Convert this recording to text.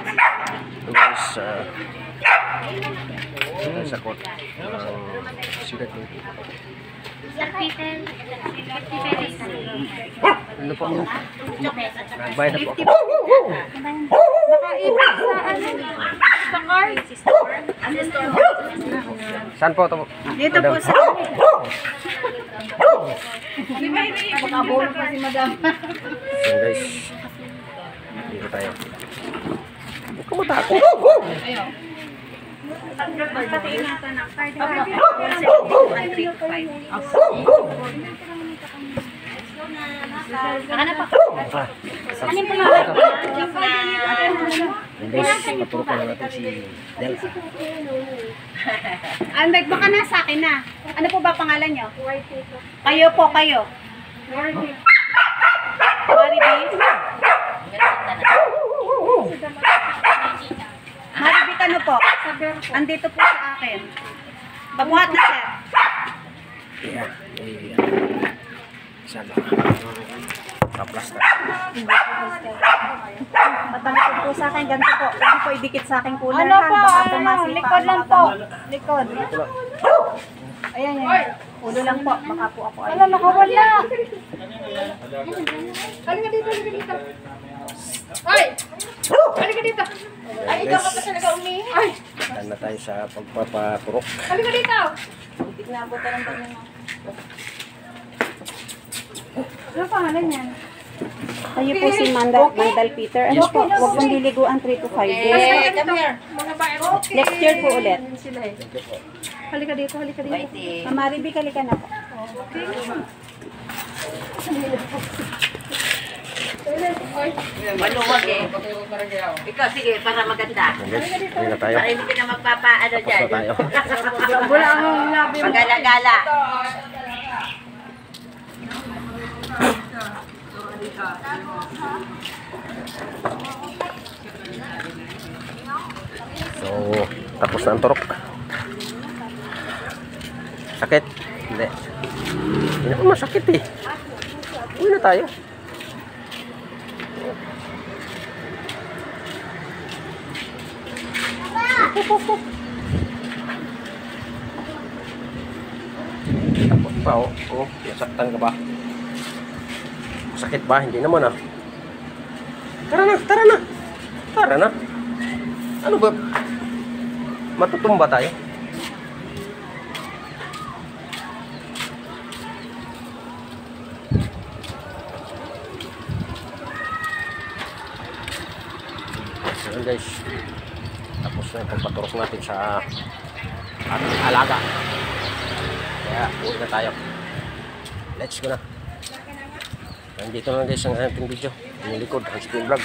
Guys, sa kot sigat dito. Ano po? Nagbayad na po ako. Saan po ito? Dito po sa makabulong pa si madam. So guys, dito tayo. Huwag ka matakot. Guys, paturukan na natin si Del. Albert, baka nasa akin na. Ano po ba pangalan nyo? Kayo po, kayo. Maribik? Maribik ano po? Andito po sa akin. Babuhat na, sir. Yeah. Sana. Kaplas na. Matamit po sa akin, ganito po. Hindi po idikit sa akin cooler. Ano po? Likod lang po. Likod. Ayan, yan. Ulo lang po. Baka po ako. Ano, nakawala. Halika dito, halika dito. Ay! Halika dito. Ay, Ikaw ka pa talaga umihi. Ay! Saan na tayo sa pagpapapurok. Halika dito. Tignabutan lang po nyo. Ano pangalan yan? Kayo po si Mandal Peter. Ano Yes, po? Huwag pong liliguan 3 to 5 days. Come here. Mga baero. Next year po ulit. Sila eh. Halika dito, halika dito. Mamaribi, halika na po. Maluwag eh. Ikaw, sige, para maganda. Guys, hindi na tayo. Para hindi ka na magpapaano Tapos dyan. na tayo. Wala akong labi. Pagala-gala. So, tapos na ang turok. Sakit? Hindi. Hindi naman masakit eh. Uwi na tayo. Tapos pa oh. Oh, nasaktan ka ba? Sakit ba? Hindi naman ah. Tara na, tara na. Tara na. Ano ba? Matutumba tayo. So guys, tapos na yung pagpaturok natin sa ating alaga. Kaya uwi na tayo. Let's go na. Nandito na guys ang ating video. Inilikod ang Spin Vlog.